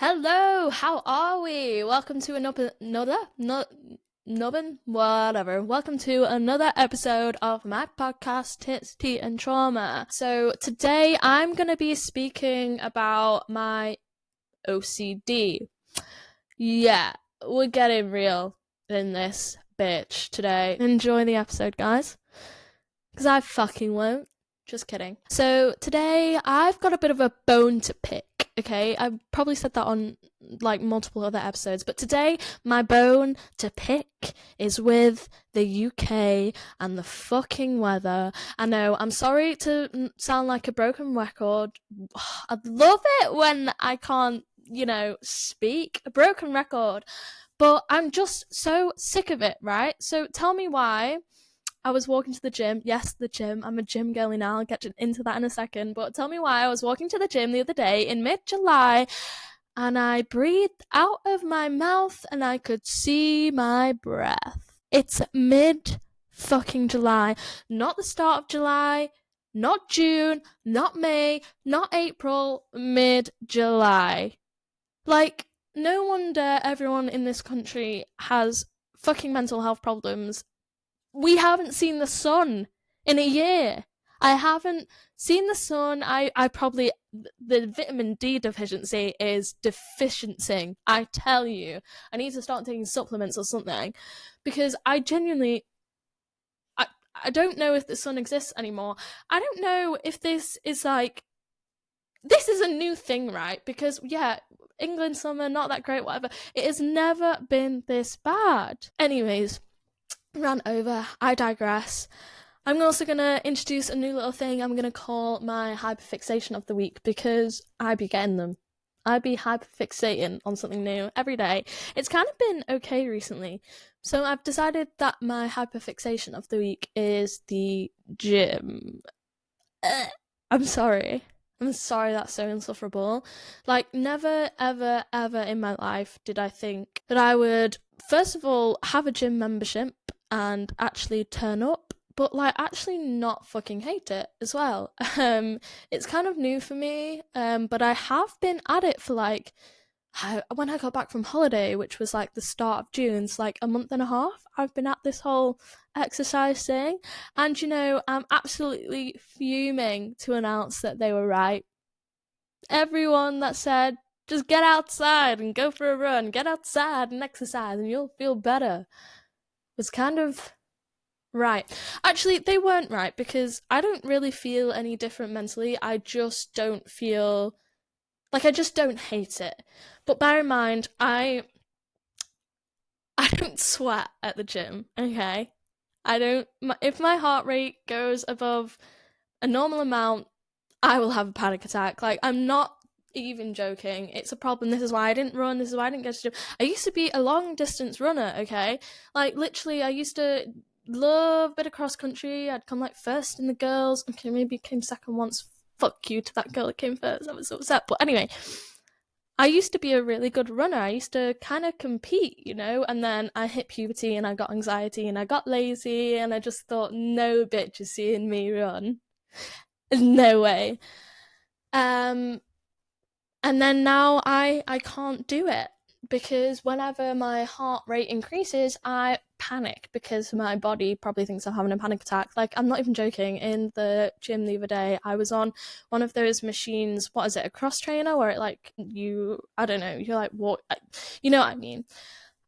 Hello, how are we? Welcome to Welcome to another episode of my podcast, Tits, Tea, and Trauma. So today I'm going to be speaking about my OCD. Yeah, we're getting real in this bitch today. Enjoy the episode, guys. Because I fucking won't. Just kidding. So today I've got a bit of a bone to pick. Okay, I've probably said that on like multiple other episodes, but today my bone to pick is with the UK and the fucking weather. I know, I'm sorry to sound like a broken record. I'd love it when I can't, speak. A broken record. But I'm just so sick of it, right? So tell me why I was walking to the gym. Yes, the gym. I'm a gym girly now. I'll get into that in a second. But tell me why I was walking to the gym the other day in mid-July and I breathed out of my mouth and I could see my breath. It's mid fucking July. Not the start of July, not June, not May, not April, mid-July. Like, no wonder everyone in this country has fucking mental health problems. We haven't seen the sun in a year. I haven't seen the sun. I probably, the vitamin D deficiency is deficiencying. I tell you, I need to start taking supplements or something because I genuinely, I don't know if the sun exists anymore. I don't know if this is a new thing, right? Because yeah, England summer, not that great, whatever. It has never been this bad. Anyways, rant over. I digress. I'm also going to introduce a new little thing I'm going to call my hyperfixation of the week because I be getting them. I be hyperfixating on something new every day. It's kind of been okay recently. So I've decided that my hyperfixation of the week is the gym. I'm sorry. I'm sorry that's so insufferable. Like, never, ever, ever in my life did I think that I would, first of all, have a gym membership and actually turn up, but like actually not fucking hate it as well. It's kind of new for me, but I have been at it for like when I got back from holiday, which was like the start of June, it's like a month and a half. I've been at this whole exercise thing, and I'm absolutely fuming to announce that they were right. Everyone that said just get outside and go for a run, get outside and exercise, and you'll feel better was kind of right. Actually, they weren't right because I don't really feel any different mentally. I just don't feel like I just don't hate it. But bear in mind, I don't sweat at the gym, okay? I don't if my heart rate goes above a normal amount, I will have a panic attack. Like, I'm not even joking. It's a problem. This is why I didn't run. This is why I didn't go to the gym. I used to be a long distance runner, okay? Like, literally, I used to love a bit of cross country. I'd come like first in the girls. Okay, maybe came second once. Fuck you to that girl that came first. I was so upset. But anyway, I used to be a really good runner. I used to kind of compete, and then I hit puberty and I got anxiety and I got lazy and I just thought, no bitch is seeing me run. No way. Um, and then now I can't do it because whenever my heart rate increases, I panic because my body probably thinks I'm having a panic attack. Like, I'm not even joking. In the gym the other day, I was on one of those machines. What is it? A cross trainer where it I don't know, you're like, what? You know what I mean?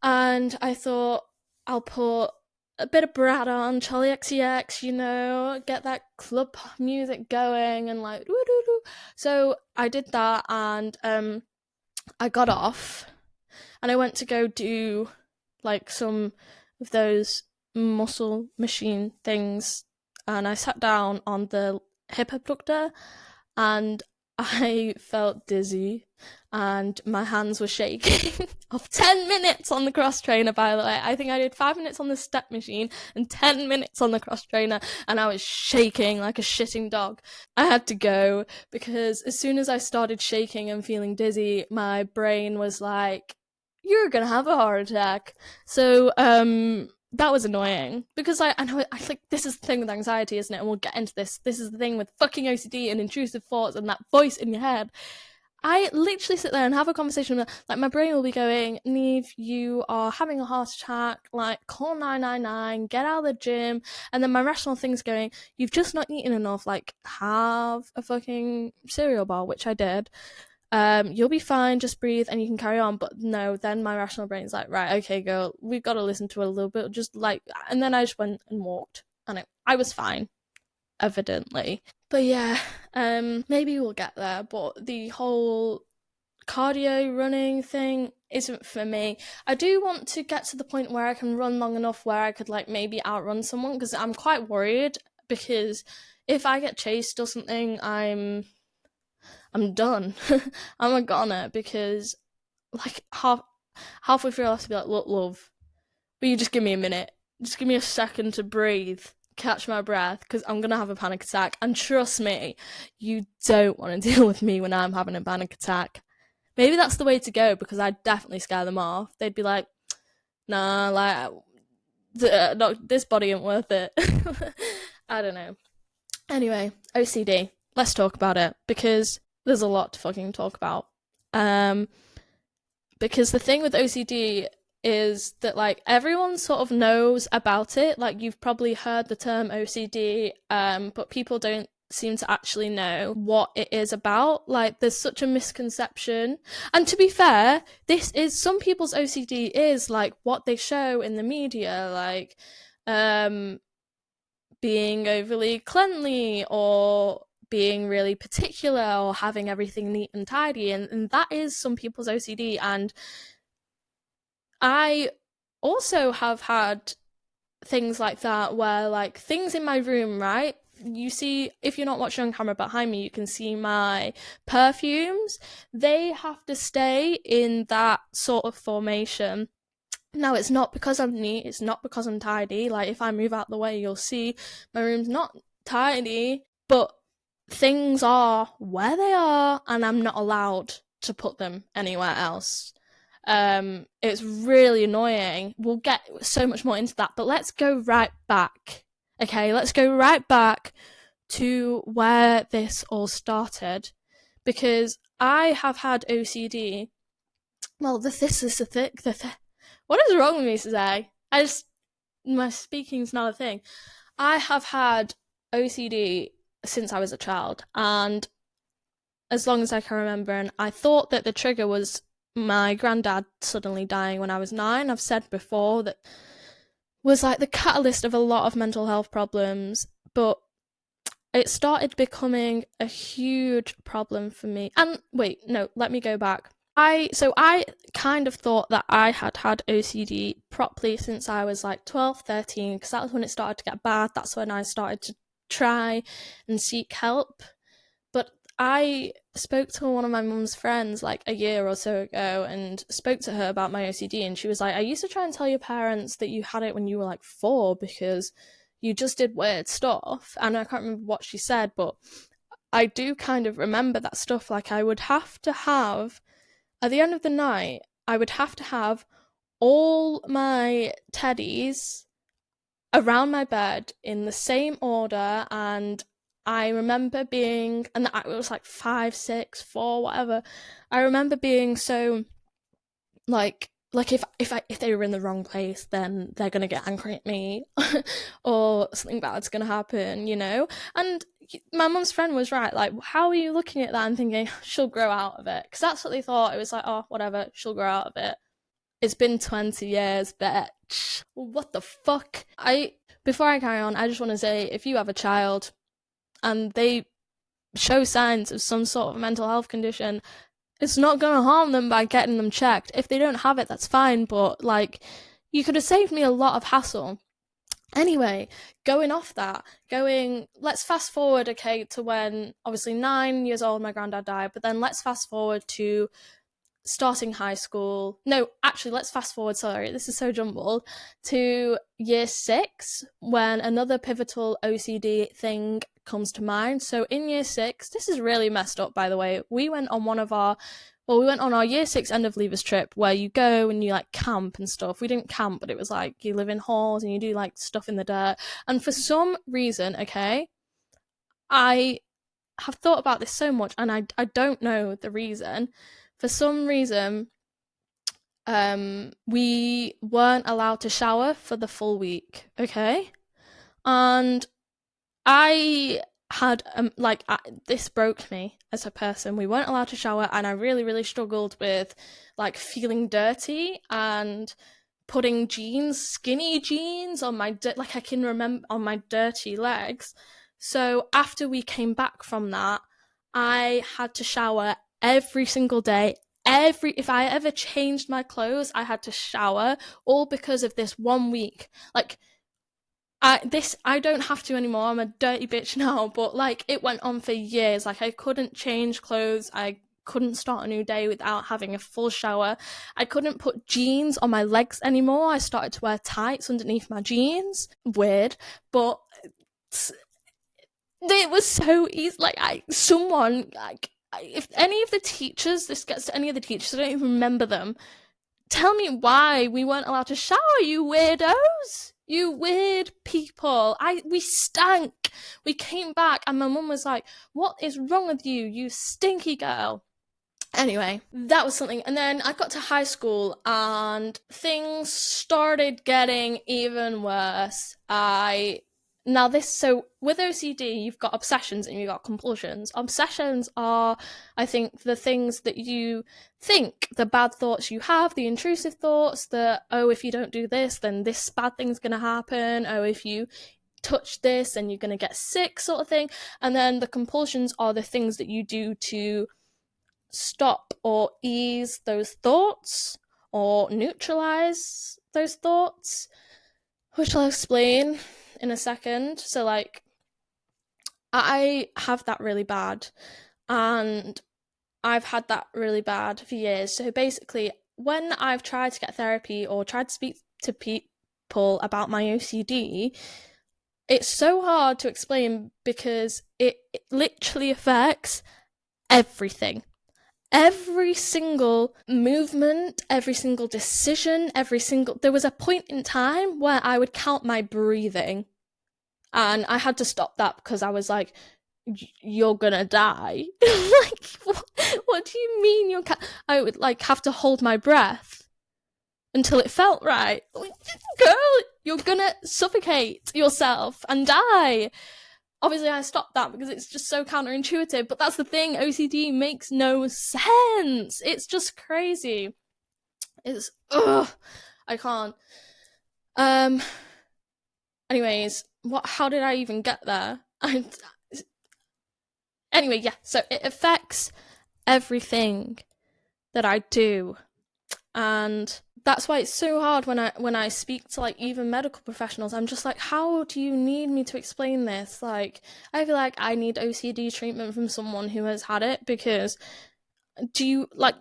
And I thought I'll put a bit of Brad on, Charlie XCX, get that club music going and like, doo-doo-doo. So I did that and I got off and I went to go do like some of those muscle machine things and I sat down on the hip abductor and I felt dizzy and my hands were shaking of 10 minutes on the cross trainer, by the way. I think I did 5 minutes on the step machine and 10 minutes on the cross trainer and I was shaking like a shitting dog. I had to go because as soon as I started shaking and feeling dizzy, my brain was like, you're gonna have a heart attack. So that was annoying because I know I think this is the thing with anxiety, isn't it? And we'll get into this. This is the thing with fucking OCD and intrusive thoughts and that voice in your head. I literally sit there and have a conversation with, like, my brain will be going, Neve, you are having a heart attack, like, call 999, get out of the gym. And then my rational thing's going, you've just not eaten enough, like, have a fucking cereal bar, which I did. You'll be fine, just breathe and you can carry on. But no, then my rational brain's like, right, okay, girl, we've got to listen to it a little bit, just like, and then I just went and walked, and I was fine, evidently. But yeah, maybe we'll get there, but the whole cardio running thing isn't for me. I do want to get to the point where I can run long enough where I could, like, maybe outrun someone, because I'm quite worried, because if I get chased or something, I'm done. I'm a goner, because, like, halfway through I'll have to be like, look, love, will you just give me a minute? Just give me a second to breathe, catch my breath, because I'm going to have a panic attack. And trust me, you don't want to deal with me when I'm having a panic attack. Maybe that's the way to go, because I'd definitely scare them off. They'd be like, nah, like, this body ain't worth it. I don't know. Anyway, OCD. Let's talk about it, because there's a lot to fucking talk about. Because the thing with OCD is that, like, everyone sort of knows about it. Like, you've probably heard the term OCD, but people don't seem to actually know what it is about. Like, there's such a misconception. And to be fair, this is, some people's OCD is like what they show in the media, like being overly cleanly, or being really particular, or having everything neat and tidy, and that is some people's OCD. And I also have had things like that, where, like, things in my room, right? You see, if you're not watching on camera behind me, you can see my perfumes. They have to stay in that sort of formation. Now, it's not because I'm neat, it's not because I'm tidy. Like, if I move out the way, you'll see my room's not tidy, but things are where they are, and I'm not allowed to put them anywhere else. It's really annoying. We'll get so much more into that, but let's go right back. Okay, let's go right back to where this all started, because I have had OCD. Well, this is the thing. What is wrong with me today? My speaking's not a thing. I have had OCD since I was a child, and as long as I can remember, and I thought that the trigger was my granddad suddenly dying when I was 9. I've said before that was like the catalyst of a lot of mental health problems, but it started becoming a huge problem for me. And wait, no, let me go back. I kind of thought that I had OCD properly since I was like 12, 13, because that was when it started to get bad. That's when I started to try and seek help. But I spoke to one of my mum's friends like a year or so ago, and spoke to her about my OCD, and she was like, I used to try and tell your parents that you had it when you were like 4, because you just did weird stuff. And I can't remember what she said, but I do kind of remember that stuff. Like, I would have to have, at the end of the night, I would have to have all my teddies around my bed in the same order. And I remember being, and it was like 5, 6, 4, whatever. I remember being so, like if they were in the wrong place, then they're gonna get angry at me, or something bad's gonna happen, you know. And my mum's friend was right. Like, how are you looking at that and thinking she'll grow out of it? Because that's what they thought. It was like, oh, whatever, she'll grow out of it. It's been 20 years, bitch. What the fuck? Before I carry on, I just want to say, if you have a child and they show signs of some sort of mental health condition, it's not going to harm them by getting them checked. If they don't have it, that's fine, but, like, you could have saved me a lot of hassle. Anyway, going off that, let's fast forward, okay, to when, obviously 9 years old, my granddad died, but then let's fast forward to starting high school. No, actually, let's fast forward, sorry, this is so jumbled, to year 6, when another pivotal OCD thing comes to mind. So in year 6, this is really messed up, by the way, we went on our year 6 end of leavers trip, where you go and you, like, camp and stuff. We didn't camp, but it was like you live in halls and you do, like, stuff in the dirt. And for some reason, okay, I have thought about this so much, and I don't know the reason. For some reason, we weren't allowed to shower for the full week, okay? And I had this broke me as a person. We weren't allowed to shower, and I really, really struggled with like feeling dirty and putting skinny jeans on my I can remember on my dirty legs. So after we came back from that, I had to shower every single day. If I ever changed my clothes, I had to shower, all because of this 1 week. Like, I don't have to anymore. I'm a dirty bitch now, but like it went on for years. Like, I couldn't change clothes. I couldn't start a new day without having a full shower. I couldn't put jeans on my legs anymore. I started to wear tights underneath my jeans. Weird, but it was so easy. Like, if any of the teachers, this gets to any of the teachers, I don't even remember them. Tell me why we weren't allowed to shower, you weirdos. You weird people. We stank. We came back and my mum was like, what is wrong with you, you stinky girl? Anyway, that was something. And then I got to high school and things started getting even worse. So with OCD, you've got obsessions and you've got compulsions. Obsessions are, I think, the things that you think, the bad thoughts you have, the intrusive thoughts that, oh, if you don't do this, then this bad thing's going to happen. Oh, if you touch this, then you're going to get sick, sort of thing. And then the compulsions are the things that you do to stop or ease those thoughts or neutralize those thoughts, which I'll explain in a second. So like, I have that really bad, and I've had that really bad for years. So basically, when I've tried to get therapy or tried to speak to people about my OCD, it's so hard to explain because it literally affects everything. Every single movement, every single decision, there was a point in time where I would count my breathing, and I had to stop that because I was like, you're gonna die. Like, what do you mean I would like have to hold my breath until it felt right. Like, girl, you're gonna suffocate yourself and die. Obviously, I stopped that because it's just so counterintuitive, but that's the thing, OCD makes no sense. It's just crazy. I can't. Anyways, how did I even get there? Anyway, yeah, so it affects everything that I do, and that's why it's so hard when I speak to like even medical professionals. I'm just like, how do you need me to explain this? Like, I feel like I need OCD treatment from someone who has had it, because do you like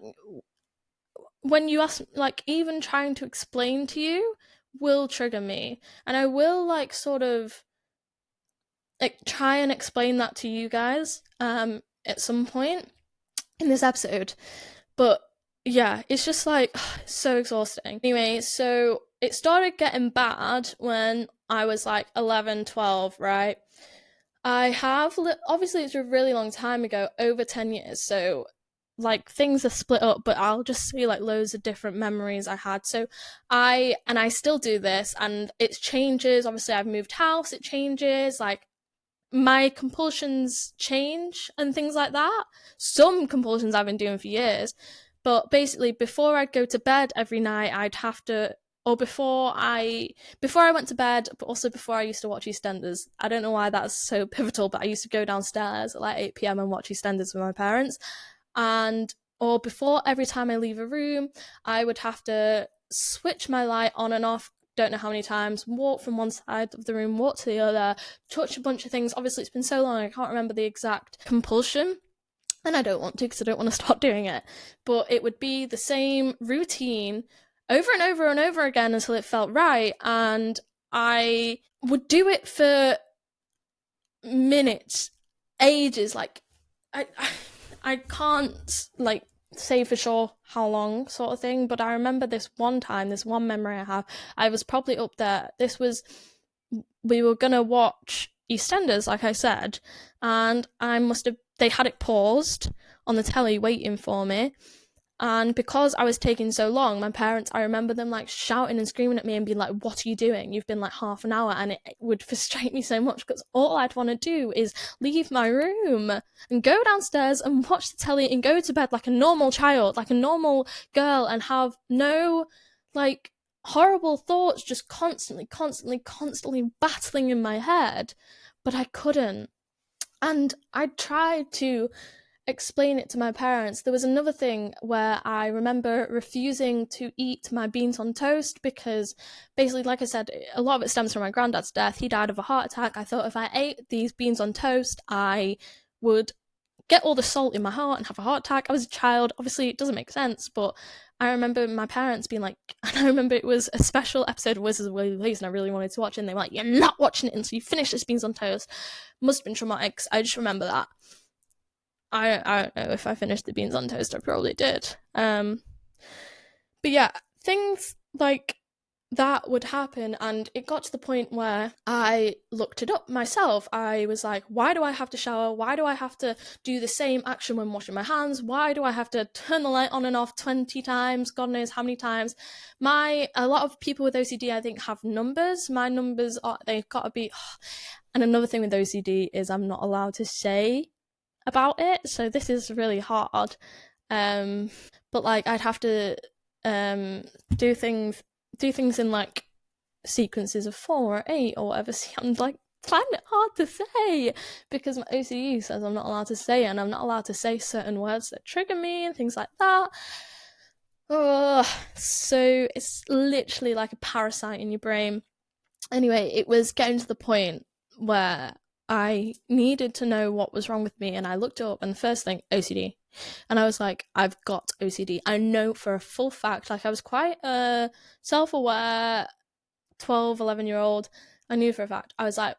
when you ask, like, even trying to explain to you will trigger me, and I will like sort of like try and explain that to you guys at some point in this episode, but yeah, it's just like so exhausting. Anyway, so it started getting bad when I was like 11, 12, right? I have, obviously it's a really long time ago, over 10 years, so like things are split up, but I'll just say like loads of different memories I had. So I still do this, and it changes. Obviously I've moved house, it changes, like my compulsions change and things like that. Some compulsions I've been doing for years, but basically before I'd go to bed every night, I'd have to, or before I went to bed, but also before I used to watch EastEnders. I don't know why that's so pivotal, but I used to go downstairs at like 8 p.m. and watch EastEnders with my parents. Or before every time I leave a room, I would have to switch my light on and off, don't know how many times, walk from one side of the room, walk to the other, touch a bunch of things. Obviously it's been so long, I can't remember the exact compulsion, and I don't want to because I don't want to start doing it, but it would be the same routine over and over and over again until it felt right, and I would do it for minutes, ages. Like, I can't like say for sure how long, sort of thing, but I remember this one memory I have. I was probably up there. We were gonna watch EastEnders, like I said, and I must have they had it paused on the telly waiting for me. And because I was taking so long, my parents, I remember them like shouting and screaming at me and being like, what are you doing? You've been like half an hour. And it would frustrate me so much because all I'd want to do is leave my room and go downstairs and watch the telly and go to bed like a normal child, like a normal girl, and have no like horrible thoughts just constantly battling in my head. But I couldn't. And I tried to explain it to my parents. There was another thing where I remember refusing to eat my beans on toast because basically, like I said, a lot of it stems from my granddad's death. He died of a heart attack. I thought if I ate these beans on toast, I would get all the salt in my heart and have a heart attack. I was a child. Obviously, it doesn't make sense, but I remember my parents being like, and I remember it was a special episode of Wizards of Waverly Place and I really wanted to watch it, and they were like, you're not watching it until you finish this beans on toast. Must have been traumatic. I just remember that. I don't know if I finished the beans on toast. I probably did. But yeah, things like that would happen, and it got to the point where I looked it up myself. I was like, why do I have to shower? Why do I have to do the same action when washing my hands? Why do I have to turn the light on and off 20 times? God knows how many times. A lot of people with OCD, I think, have numbers. My numbers they've got to be. And another thing with OCD is I'm not allowed to say about it, so this is really hard. But like I'd have to do things in like sequences of 4 or 8 or whatever. See, I'm like find it hard to say because my OCD says I'm not allowed to say it, and I'm not allowed to say certain words that trigger me and things like that. So it's literally like a parasite in your brain. Anyway, it was getting to the point where I needed to know what was wrong with me, and I looked it up, and the first thing, OCD. And I was like, I've got OCD. I know for a full fact, like I was quite a self-aware 12, 11-year-old. I knew for a fact. I was like,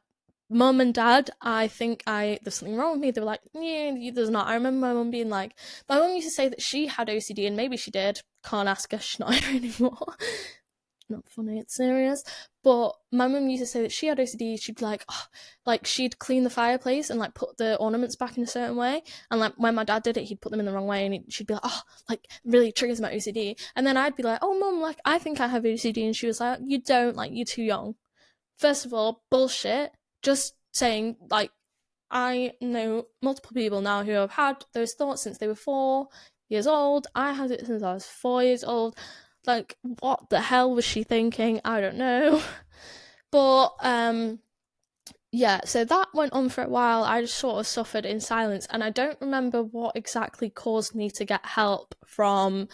Mum and Dad, I think there's something wrong with me. They were like, yeah, there's not. I remember my mum being like, my mum used to say that she had OCD, and maybe she did. Can't ask her, she's not here anymore. Not funny, it's serious. But my mum used to say that she had OCD. She'd be like, like she'd clean the fireplace and like put the ornaments back in a certain way, and like when my dad did it, he'd put them in the wrong way, and she'd be like, like really triggers my OCD. And then I'd be like, oh mum, like I think I have OCD, and she was like, you don't, like you're too young. First of all, bullshit. Just saying, like I know multiple people now who have had those thoughts since they were 4 years old. I had it since I was 4 years old. Like, what the hell was she thinking? I don't know. But, yeah, so that went on for a while. I just sort of suffered in silence, and I don't remember what exactly caused me to get help from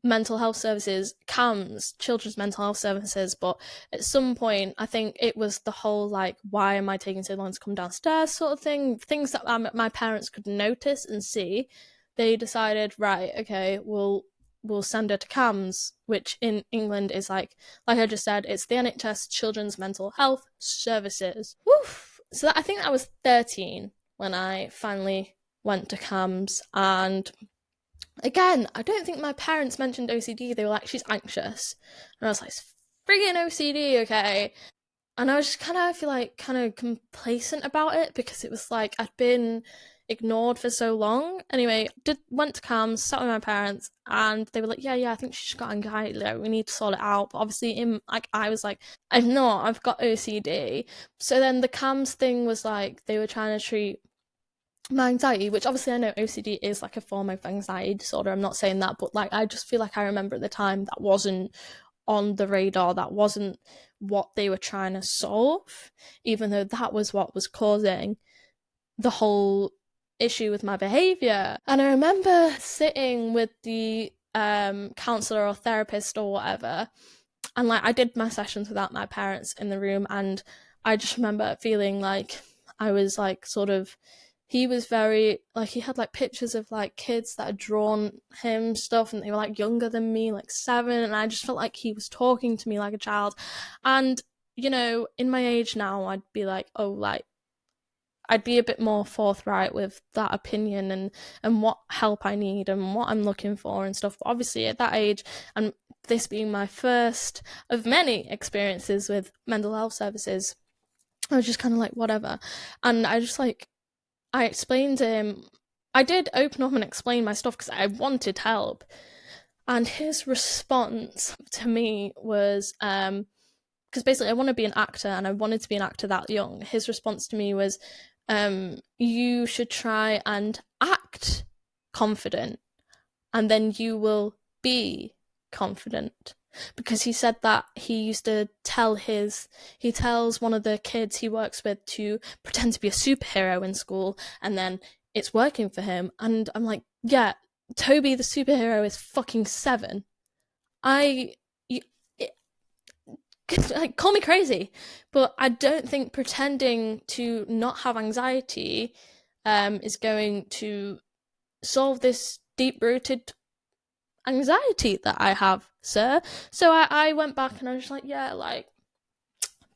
mental health services, CAMS, Children's Mental Health Services, but at some point, I think it was the whole, like, why am I taking so long to come downstairs sort of thing, things that my parents could notice and see. They decided, right, okay, we'll send her to CAMS, which in England is like I just said, it's the NHS Children's Mental Health Services. Woof. So I think I was 13 when I finally went to CAMS, and again, I don't think my parents mentioned OCD. They were like, she's anxious, and I was like, friggin' OCD, okay. And I was just kind of complacent about it because it was like I'd been ignored for so long. Anyway, went to CAMS, sat with my parents, and they were like, yeah, I think she's got anxiety, like, we need to sort it out. But obviously, I was like, I've got OCD. So then the CAMS thing was like, they were trying to treat my anxiety, which obviously I know OCD is like a form of anxiety disorder. I'm not saying that, but like I just feel like I remember at the time that wasn't on the radar, that wasn't what they were trying to solve, even though that was what was causing the whole issue with my behaviour. And I remember sitting with the counsellor or therapist or whatever, and like I did my sessions without my parents in the room, and I just remember feeling like I was like sort of, he was very like, he had like pictures of like kids that had drawn him stuff, and they were like younger than me, like 7, and I just felt like he was talking to me like a child. And you know, in my age now, I'd be like, oh, like I'd be a bit more forthright with that opinion and what help I need and what I'm looking for and stuff. But obviously at that age, and this being my first of many experiences with mental health services, I was just kind of like, whatever. And I just like, I explained to him I did open up and explain my stuff because I wanted help. And his response to me was, because basically I want to be an actor and I wanted to be an actor that young. His response to me was, you should try and act confident and then you will be confident. Because he said that he used to he tells one of the kids he works with to pretend to be a superhero in school, and then it's working for him. And I'm like, yeah, Toby the superhero is fucking 7. Like, call me crazy, but I don't think pretending to not have anxiety is going to solve this deep-rooted anxiety that I have, sir. So I went back and I was just like, yeah, like,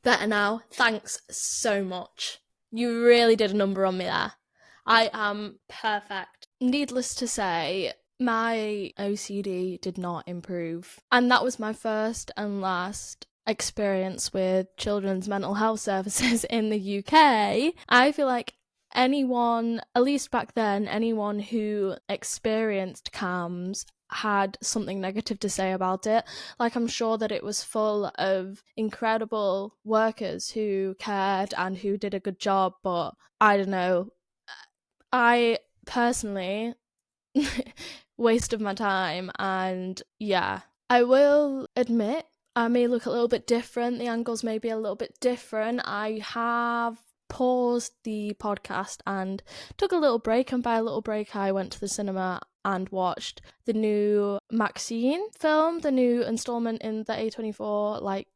better now. Thanks so much. You really did a number on me there. I am perfect. Needless to say, my OCD did not improve. And that was my first and last experience with children's mental health services in the UK. I feel like anyone, at least back then, anyone who experienced CAMS had something negative to say about it. Like, I'm sure that it was full of incredible workers who cared and who did a good job, but I don't know. I personally waste of my time, and yeah, I will admit I may look a little bit different. The angles may be a little bit different. I have paused the podcast and took a little break, and by a little break I went to the cinema and watched the new Maxine film, the new installment in the A24 like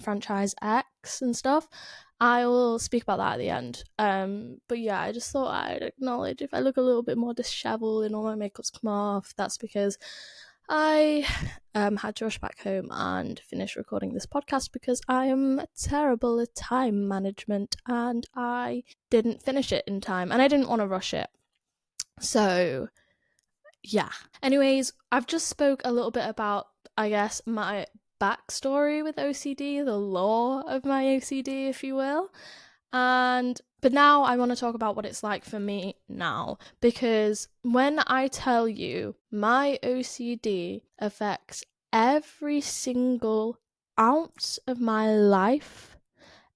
franchise X and stuff. I will speak about that at the end. But yeah, I just thought I'd acknowledge if I look a little bit more disheveled and all my makeup's come off, that's because I had to rush back home and finish recording this podcast because I am terrible at time management and I didn't finish it in time and I didn't want to rush it. So yeah. Anyways, I've just spoke a little bit about, I guess, my backstory with OCD, the lore of my OCD, if you will. But now I want to talk about what it's like for me now, because when I tell you my OCD affects every single ounce of my life,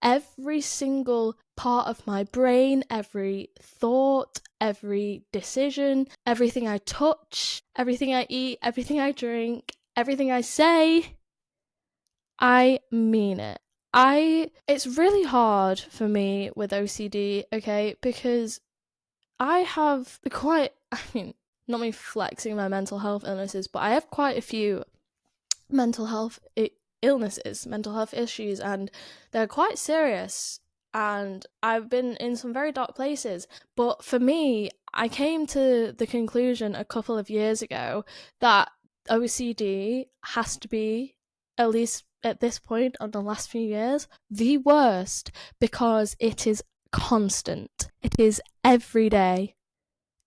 every single part of my brain, every thought, every decision, everything I touch, everything I eat, everything I drink, everything I say, I mean it. It's really hard for me with OCD, okay, because I have not me flexing my mental health illnesses, but I have quite a few mental health illnesses, mental health issues, and they're quite serious. And I've been in some very dark places. But for me, I came to the conclusion a couple of years ago that OCD has to be, at least at this point in the last few years, the worst, because it is constant. It is every day.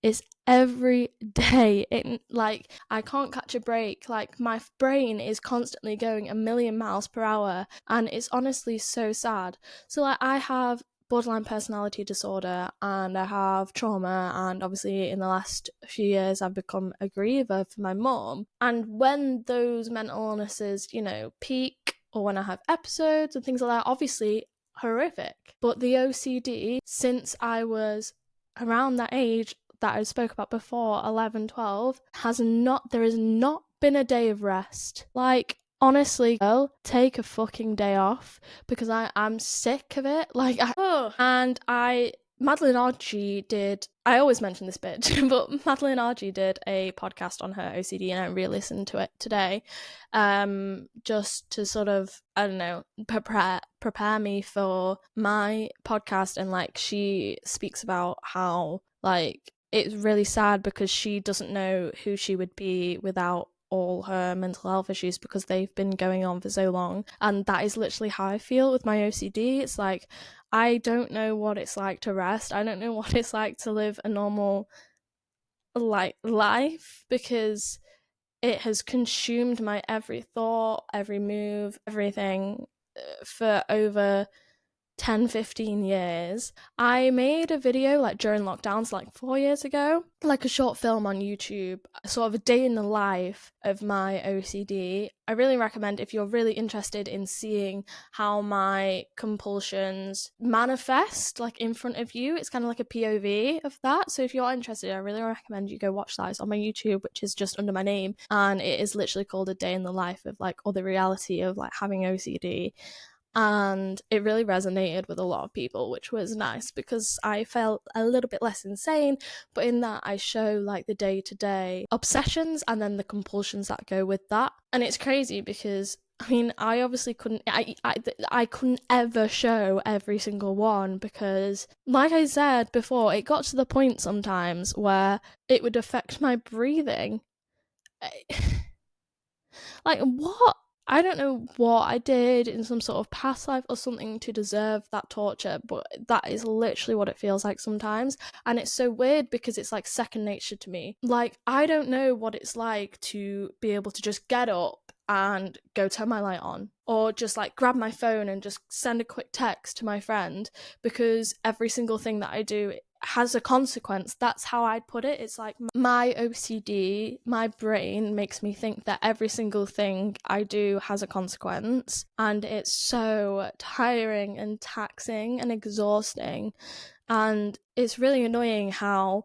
It's every day. I can't catch a break. Like, my brain is constantly going a million miles per hour, and it's honestly so sad. So like, I have borderline personality disorder and I have trauma, and obviously in the last few years I've become a griever for my mum. And when those mental illnesses, peak, or when I have episodes and things like that, obviously horrific. But the OCD, since I was around that age that I spoke about before, 11, 12, there has not been a day of rest. Like, honestly, girl, take a fucking day off, because I'm sick of it. Madeline Archie did, I always mention this bitch, but Madeline Archie did a podcast on her OCD, and I re-listened to it today, just to sort of, I don't know, prepare me for my podcast. And like, she speaks about how, like, it's really sad because she doesn't know who she would be without all her mental health issues, because they've been going on for so long. And that is literally how I feel with my OCD. It's like, I don't know what it's like to rest. I don't know what it's like to live a normal life, because it has consumed my every thought, every move, everything for over 10-15 years. I made a video like during lockdowns like 4 years ago, like a short film on YouTube, sort of a day in the life of my OCD. I really recommend if you're really interested in seeing how my compulsions manifest like in front of you. It's kind of like a POV of that. So if you're interested, I really recommend you go watch that. It's on my YouTube, which is just under my name, and it is literally called A Day in the Life of like, or the reality of like having OCD. And it really resonated with a lot of people, which was nice because I felt a little bit less insane. But in that, I show like the day-to-day obsessions and then the compulsions that go with that. And it's crazy because I mean, I obviously couldn't I couldn't ever show every single one because, like I said before, it got to the point sometimes where it would affect my breathing. Like, what? I don't know what I did in some sort of past life or something to deserve that torture, but that is literally what it feels like sometimes. And it's so weird because it's like second nature to me. Like, I don't know what it's like to be able to just get up and go turn my light on, or just like grab my phone and just send a quick text to my friend, because every single thing that I do has a consequence. That's how I'd put it. It's like my OCD, my brain makes me think that every single thing I do has a consequence, and it's so tiring and taxing and exhausting. And it's really annoying how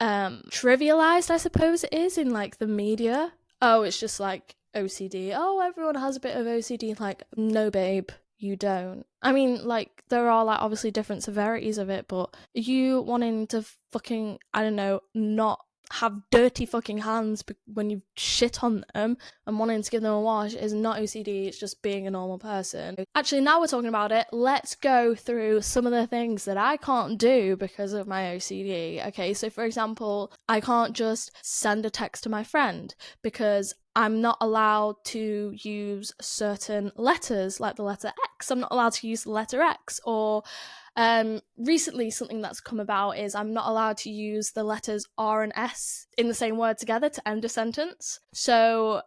trivialized I suppose it is in like the media. Oh, it's just like OCD. Oh, everyone has a bit of OCD. Like, no, babe, you don't. I mean, like, there are like obviously different severities of it, but you wanting to fucking, I don't know, not have dirty fucking hands when you shit on them and wanting to give them a wash is not OCD, it's just being a normal person. Actually, now we're talking about it, let's go through some of the things that I can't do because of my OCD. Okay, so for example, I can't just send a text to my friend because I'm not allowed to use certain letters, like the letter X. I'm not allowed to use the letter X. Or recently something that's come about is I'm not allowed to use the letters R and S in the same word together to end a sentence. So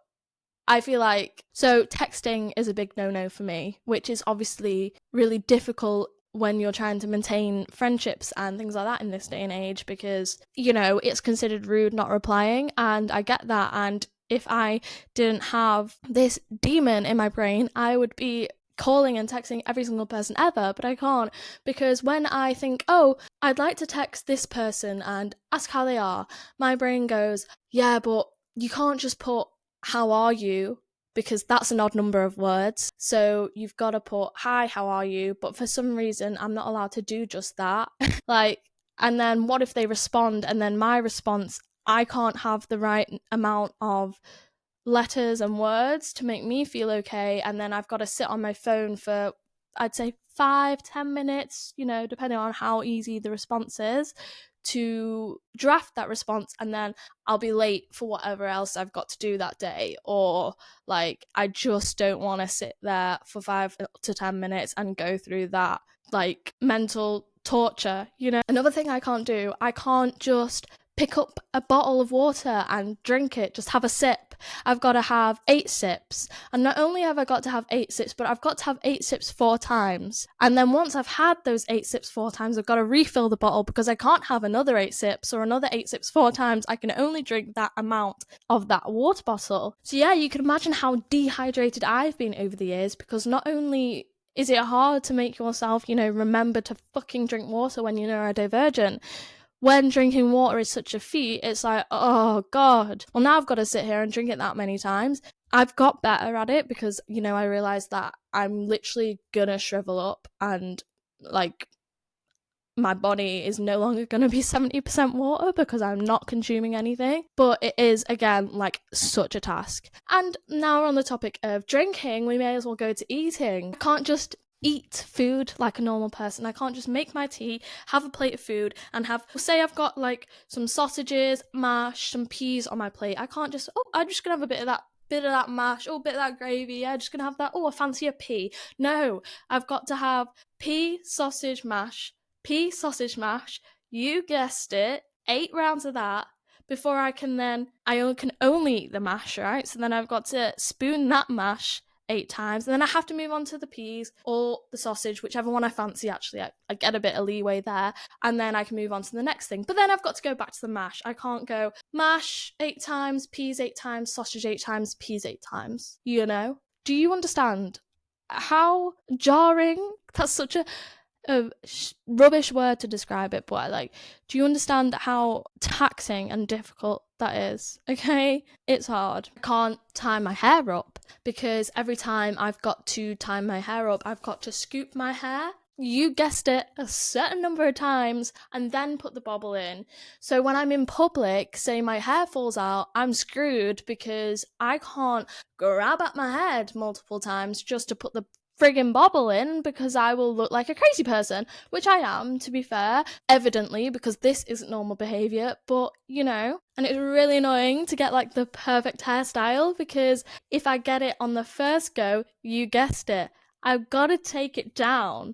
I feel like, so texting is a big no-no for me, which is obviously really difficult when you're trying to maintain friendships and things like that in this day and age, because, you know, it's considered rude not replying, and I get that. And if I didn't have this demon in my brain, I would be calling and texting every single person ever, but I can't, because when I think, oh, I'd like to text this person and ask how they are, my brain goes, yeah, but you can't just put how are you, because that's an odd number of words. So you've got to put hi, how are you? But for some reason, I'm not allowed to do just that. Like, and then what if they respond and then my response, I can't have the right amount of letters and words to make me feel okay, and then I've got to sit on my phone for, I'd say, 5-10 minutes, you know, depending on how easy the response is, to draft that response, and then I'll be late for whatever else I've got to do that day. Or like, I just don't want to sit there for 5 to 10 minutes and go through that like mental torture, you know. Another thing I can't do, I can't just pick up a bottle of water and drink it, just have a sip. I've got to have 8 sips. And not only have I got to have 8 sips, but I've got to have 8 sips 4 times. And then once I've had those 8 sips 4 times, I've got to refill the bottle, because I can't have another 8 sips or another 8 sips 4 times. I can only drink that amount of that water bottle. So yeah, you can imagine how dehydrated I've been over the years, because not only is it hard to make yourself, you know, remember to fucking drink water when you're neurodivergent, when drinking water is such a feat, it's like, oh God, well now I've got to sit here and drink it that many times. I've got better at it because, you know, I realised that I'm literally gonna shrivel up, and like my body is no longer going to be 70% water because I'm not consuming anything. But it is, again, like such a task. And now we're on the topic of drinking, we may as well go to eating. I can't just eat food like a normal person. I can't just make my tea, have a plate of food, and have, say I've got like some sausages, mash, some peas on my plate. I can't just, oh, I'm just gonna have a bit of that mash, oh, a bit of that gravy, yeah, just gonna have that, oh, I fancy a pea. No, I've got to have pea sausage mash, you guessed it, 8 rounds of that before I can only eat the mash, right? So then I've got to spoon that mash 8 times, and then I have to move on to the peas or the sausage, whichever one I fancy. Actually, I get a bit of leeway there, and then I can move on to the next thing. But then I've got to go back to the mash. I can't go mash 8 times, peas 8 times, sausage 8 times, peas 8 times, you know? Do you understand how jarring? That's such a rubbish word to describe it, but do you understand how taxing and difficult that is? Okay, it's hard. I can't tie my hair up because every time I've got to tie my hair up, I've got to scoop my hair, you guessed it, a certain number of times, and then put the bobble in. So when I'm in public, say my hair falls out, I'm screwed because I can't grab at my head multiple times just to put the friggin' bobble in, because I will look like a crazy person, which I am, to be fair, evidently, because this isn't normal behaviour, but, you know, and it's really annoying to get, like, the perfect hairstyle, because if I get it on the first go, you guessed it, I've got to take it down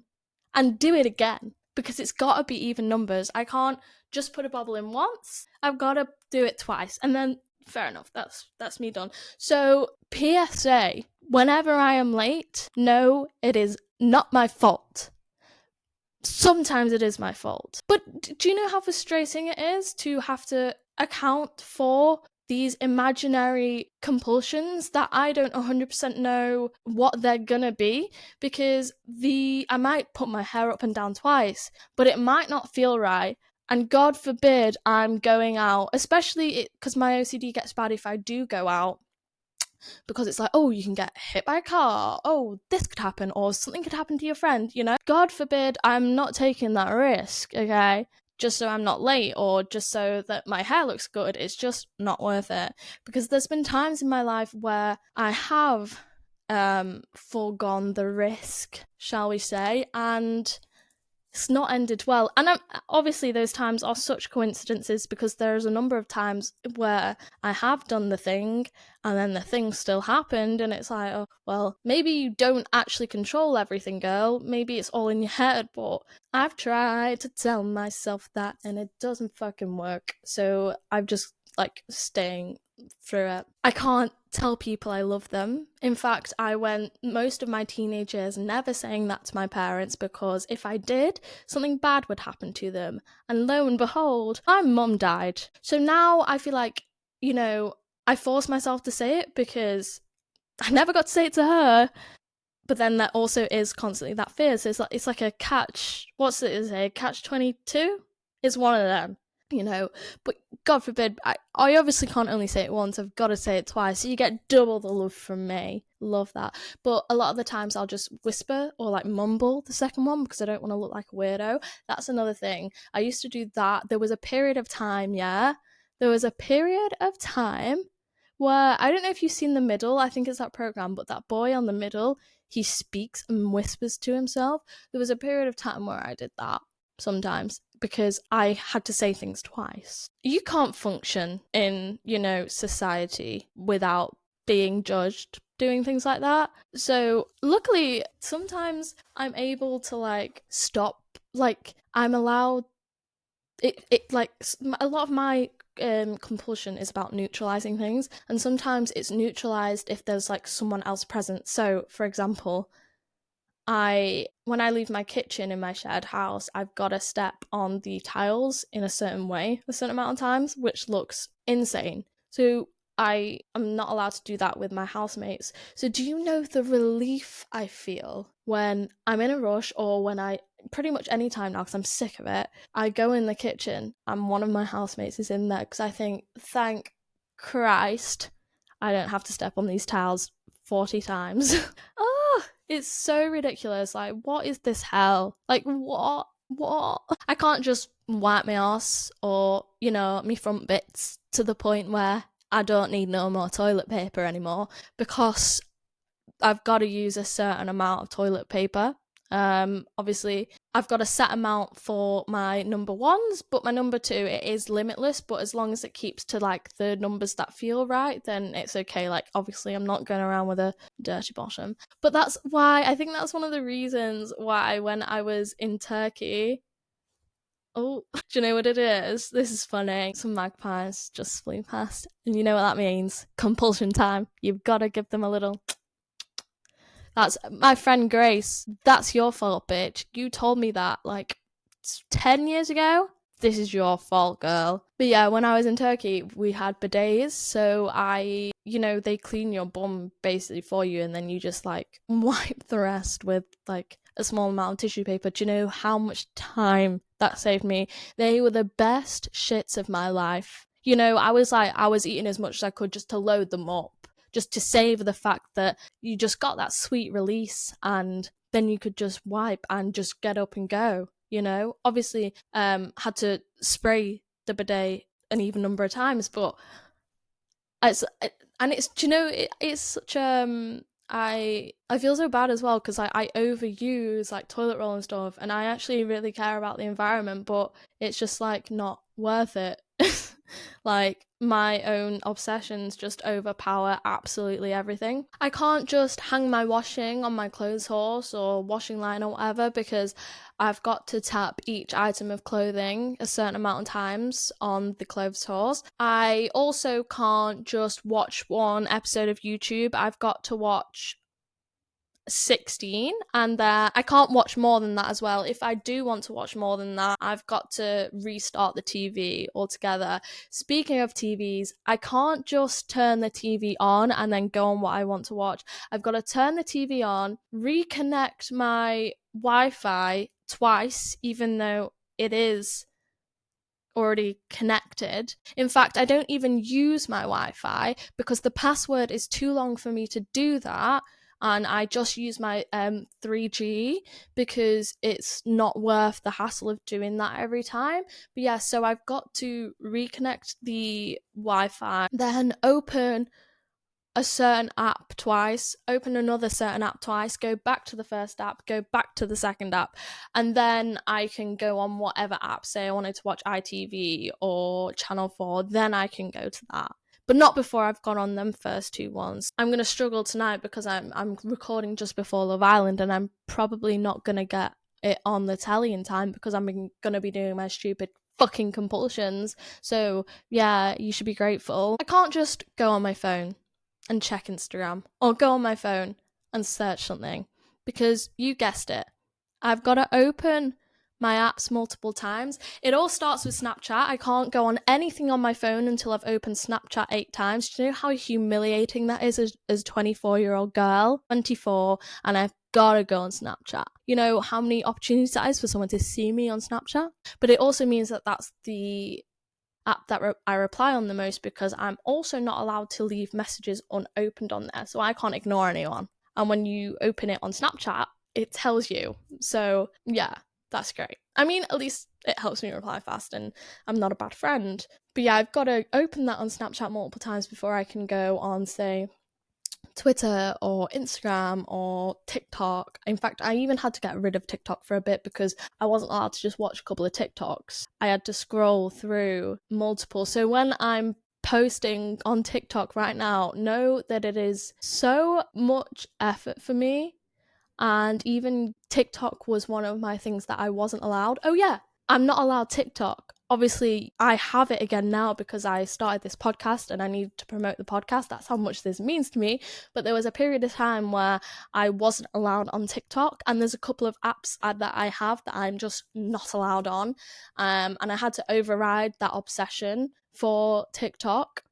and do it again, because it's got to be even numbers. I can't just put a bobble in once, I've got to do it twice, and then fair enough, that's me done. So, PSA, whenever I am late, no, it is not my fault. Sometimes it is my fault. But do you know how frustrating it is to have to account for these imaginary compulsions that I don't 100% know what they're gonna be? Because I might put my hair up and down twice, but it might not feel right. And God forbid I'm going out, especially because my OCD gets bad if I do go out, because it's like, oh, you can get hit by a car, oh, this could happen, or something could happen to your friend, you know? God forbid I'm not taking that risk, okay? Just so I'm not late, or just so that my hair looks good. It's just not worth it. Because there's been times in my life where I have foregone the risk, shall we say, and it's not ended well. And obviously those times are such coincidences, because there's a number of times where I have done the thing and then the thing still happened, and it's like, oh, well, maybe you don't actually control everything, girl. Maybe it's all in your head, but I've tried to tell myself that and it doesn't fucking work. So I've just staying through it. I can't tell people I love them. In fact, I went most of my teenage years never saying that to my parents, because if I did, something bad would happen to them. And lo and behold, my mum died. So now I feel like, you know, I force myself to say it because I never got to say it to her. But then there also is constantly that fear. So it's like a catch. What's it say? Catch 22? It's one of them. You know, but God forbid, I obviously can't only say it once, I've got to say it twice, so you get double the love from me. Love that. But a lot of the times I'll just whisper or mumble the second one, because I don't want to look like a weirdo. That's another thing. I used to do that. There was a period of time where, I don't know if you've seen The Middle, I think it's that program, but that boy on The Middle, he speaks and whispers to himself. There was a period of time where I did that sometimes, because I had to say things twice. You can't function in, society without being judged doing things like that. So luckily, sometimes I'm able to stop. I'm allowed it a lot of my compulsion is about neutralizing things, and sometimes it's neutralized if there's someone else present. So for example, when I leave my kitchen in my shared house, I've got to step on the tiles in a certain way a certain amount of times, which looks insane. So I am not allowed to do that with my housemates. So do you know the relief I feel when I'm in a rush, or when pretty much any time now, because I'm sick of it, I go in the kitchen and one of my housemates is in there, because I think, thank Christ, I don't have to step on these tiles 40 times. Oh, it's so ridiculous. What is this hell? What? I can't just wipe my arse or, me front bits to the point where I don't need no more toilet paper anymore, because I've got to use a certain amount of toilet paper. Obviously, I've got a set amount for my number ones, but my number two, it is limitless, but as long as it keeps to the numbers that feel right, then it's okay. Obviously, I'm not going around with a dirty bottom. But that's why, I think that's one of the reasons why when I was in Turkey, oh, do you know what it is? This is funny. Some magpies just flew past, and you know what that means? Compulsion time. You've got to give them a little That's my friend Grace. That's your fault, bitch. You told me that like 10 years ago. This is your fault, girl. But yeah, when I was in Turkey, we had bidets. So they clean your bum basically for you, and then you just like wipe the rest with like a small amount of tissue paper. Do you know how much time that saved me? They were the best shits of my life. I was eating as much as I could just to load them up, just to savor the fact that you just got that sweet release, and then you could just wipe and just get up and go. Obviously had to spray the bidet an even number of times, but it's such I feel so bad as well because I overuse like toilet roll and stuff, and I actually really care about the environment, but it's just like not worth it. Like my own obsessions just overpower absolutely everything. I can't just hang my washing on my clothes horse or washing line or whatever, because I've got to tap each item of clothing a certain amount of times on the clothes horse. I also can't just watch one episode of YouTube. I've got to watch 16, and I can't watch more than that as well. If I do want to watch more than that, I've got to restart the TV altogether. Speaking of TVs, I can't just turn the TV on and then go on what I want to watch. I've got to turn the TV on, reconnect my Wi-Fi twice, even though it is already connected. In fact, I don't even use my Wi-Fi because the password is too long for me to do that, and I just use my 3G because it's not worth the hassle of doing that every time. But yeah, so I've got to reconnect the Wi-Fi, then open a certain app twice, open another certain app twice, go back to the first app, go back to the second app, and then I can go on whatever app. Say I wanted to watch ITV or Channel 4, then I can go to that. But not before I've gone on them first two ones. I'm going to struggle tonight because I'm recording just before Love Island, and I'm probably not going to get it on the telly in time because I'm going to be doing my stupid fucking compulsions. So yeah, you should be grateful. I can't just go on my phone and check Instagram or go on my phone and search something, because you guessed it, I've got to open my apps multiple times. It all starts with Snapchat. I can't go on anything on my phone until I've opened Snapchat 8 times. Do you know how humiliating that is as a 24-year-old girl? 24, and I've got to go on Snapchat. You know how many opportunities that is for someone to see me on Snapchat? But it also means that that's the app that I reply on the most, because I'm also not allowed to leave messages unopened on there, so I can't ignore anyone. And when you open it on Snapchat, it tells you. So yeah, that's great. I mean, at least it helps me reply fast, and I'm not a bad friend. But yeah, I've got to open that on Snapchat multiple times before I can go on, say, Twitter or Instagram or TikTok. In fact, I even had to get rid of TikTok for a bit because I wasn't allowed to just watch a couple of TikToks. I had to scroll through multiple. So when I'm posting on TikTok right now, know that it is so much effort for me. And even TikTok was one of my things that I wasn't allowed. Oh yeah, I'm not allowed TikTok. Obviously, I have it again now because I started this podcast and I need to promote the podcast. That's how much this means to me. But there was a period of time where I wasn't allowed on TikTok, and there's a couple of apps that I have that I'm just not allowed on. And I had to override that obsession for TikTok